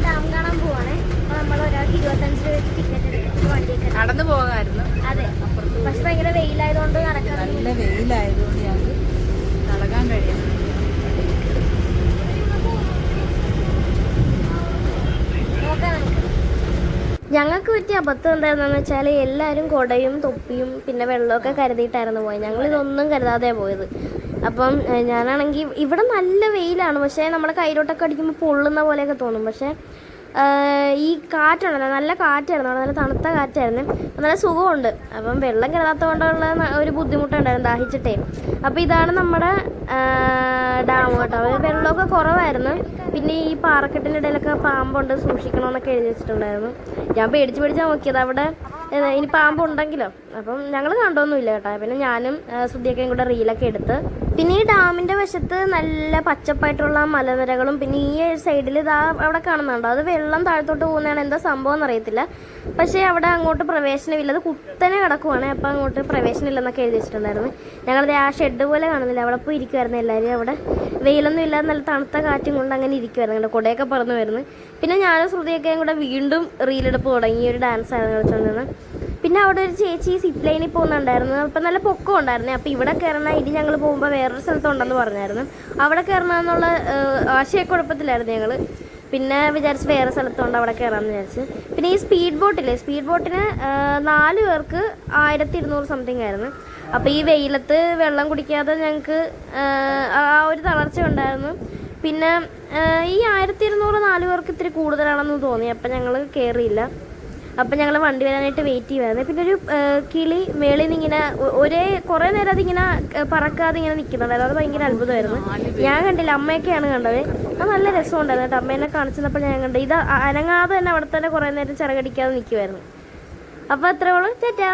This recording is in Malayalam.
ഡാം കാണാൻ പോവാണേ. അപ്പൊ നമ്മൾ ഒരാൾക്ക് 25 രൂപയ്ക്ക് ടിക്കറ്റ് എടുത്തിട്ട് വണ്ടിയൊക്കെ നടന്നു പോകാമായിരുന്നു. അതെ, പക്ഷെ ഭയങ്കര വെയിലായതുകൊണ്ട് നടക്കാൻ നല്ല വെയിലായതുകൊണ്ട് ഞങ്ങൾക്ക് നടക്കാൻ കഴിയും. ഞങ്ങൾക്ക് പറ്റിയ അബദ്ധം എന്തായിരുന്നെന്ന് വെച്ചാൽ എല്ലാവരും കുടയും തൊപ്പിയും പിന്നെ വെള്ളമൊക്കെ കരുതിയിട്ടായിരുന്നു പോയത്. ഞങ്ങൾ ഇതൊന്നും കരുതാതെ പോയത്. അപ്പം ഞാനാണെങ്കിൽ ഇവിടെ നല്ല വെയിലാണ്, പക്ഷേ നമ്മുടെ കയ്യിലോട്ടൊക്കെ അടിക്കുമ്പോൾ പൊള്ളുന്ന പോലെയൊക്കെ തോന്നും. പക്ഷേ ഈ കാറ്റുണ്ടല്ലോ, നല്ല കാറ്റായിരുന്നു, അവിടെ നല്ല തണുത്ത കാറ്റായിരുന്നു, നല്ല സുഖമുണ്ട്. അപ്പം വെള്ളം കരുതാത്ത കൊണ്ടുള്ള ഒരു ബുദ്ധിമുട്ടുണ്ടായിരുന്നു, ദാഹിച്ചിട്ടേ. അപ്പോൾ ഇതാണ് നമ്മുടെ ഡാം കേട്ടോ. വെള്ളമൊക്കെ കുറവായിരുന്നു. പിന്നെ ഈ പാറക്കെട്ടിൻ്റെ ഇടയിലൊക്കെ പാമ്പുണ്ട്, സൂക്ഷിക്കണമെന്നൊക്കെ എഴുതി വെച്ചിട്ടുണ്ടായിരുന്നു. ഞാൻ പേടിച്ച് നോക്കിയത് അവിടെ ഇനി പാമ്പുണ്ടെങ്കിലോ. അപ്പം ഞങ്ങൾ കണ്ടൊന്നുമില്ല കേട്ടോ. പിന്നെ ഞാനും ശ്രുതിയൊക്കെയും കൂടെ റീലൊക്കെ എടുത്ത്. പിന്നെ ഈ ഡാമിൻ്റെ വശത്ത് നല്ല പച്ചപ്പായിട്ടുള്ള മലനിരകളും പിന്നെ ഈ സൈഡിൽ ഇതാ അവിടെ കാണുന്നുണ്ടോ, അത് വെള്ളം താഴത്തോട്ട് പോകുന്നതാണ്. എന്താ സംഭവം എന്നറിയത്തില്ല. പക്ഷേ അവിടെ അങ്ങോട്ട് പ്രവേശനമില്ല, അത് കുത്തനെ കിടക്കുവാണ്. അപ്പോൾ അങ്ങോട്ട് പ്രവേശനമില്ലെന്നൊക്കെ എഴുതി വെച്ചിട്ടുണ്ടായിരുന്നു. ഞങ്ങളത് ആ ഷെഡ് പോലെ കാണുന്നില്ല, അവിടെ പോയി ഇരിക്കുമായിരുന്നു എല്ലാവരും. അവിടെ വെയിലൊന്നും ഇല്ലാതെ നല്ല തണുത്ത കാറ്റും കൊണ്ട് അങ്ങനെ ഇരിക്കുമായിരുന്നു. കുടയൊക്കെ പറന്ന് വരുന്നു. പിന്നെ ഞാനും ശ്രുതിയൊക്കെയും കൂടെ വീണ്ടും റീലെടുപ്പ് തുടങ്ങി. ഒരു ഡാൻസ് ആയിരുന്നു കളിച്ചുകൊണ്ടിരുന്നത്. പിന്നെ അവിടെ ഒരു ചേച്ചി സിപ്പ് ലൈനിൽ പോകുന്നുണ്ടായിരുന്നു. അപ്പം നല്ല പൊക്കം ഉണ്ടായിരുന്നു. അപ്പോൾ ഇവിടെ കയറണ ഇനി ഞങ്ങൾ പോകുമ്പോൾ വേറൊരു സ്ഥലത്തുണ്ടെന്ന് പറഞ്ഞായിരുന്നു. അവിടെ കയറണമെന്നുള്ള ആശയക്കുഴപ്പത്തിലായിരുന്നു ഞങ്ങൾ. പിന്നെ വിചാരിച്ച് വേറെ സ്ഥലത്തുണ്ട്, അവിടെ കയറാമെന്ന് വിചാരിച്ച്. പിന്നെ ഈ സ്പീഡ് ബോട്ടിന് 4 പേർക്ക് 1200 സംതിങ് ആയിരുന്നു. അപ്പോൾ ഈ വെയിലത്ത് വെള്ളം കുടിക്കാതെ ഞങ്ങൾക്ക് ആ ഒരു തളർച്ച ഉണ്ടായിരുന്നു. പിന്നെ ഈ 1200 4 പേർക്ക് ഇത്തിരി കൂടുതലാണെന്ന് തോന്നി. അപ്പം ഞങ്ങൾ കയറിയില്ല. അപ്പം ഞങ്ങൾ വണ്ടി വരാനായിട്ട് വെയിറ്റ് ചെയ്യുമായിരുന്നു. പിന്നെ ഒരു കിളി മേളിൽ നിന്ന് ഇങ്ങനെ കുറേ നേരം അതിങ്ങനെ പറക്കാതെ ഇങ്ങനെ നിൽക്കുന്നുണ്ടായിരുന്നു. അത് ഭയങ്കര അത്ഭുതമായിരുന്നു. ഞാൻ കണ്ടില്ല, അമ്മയൊക്കെയാണ് കണ്ടത്. അത് നല്ല രസമുണ്ടായിരുന്നു കേട്ടോ. അമ്മേനെ കാണിച്ചപ്പോൾ ഞാൻ കണ്ടത് ഇത് അനങ്ങാതെ തന്നെ അവിടെ തന്നെ കുറേ നേരം ചിറകടിക്കാതെ നിൽക്കുമായിരുന്നു. അപ്പോൾ അത്രേ ഉള്ളൂ. ചേട്ടാ.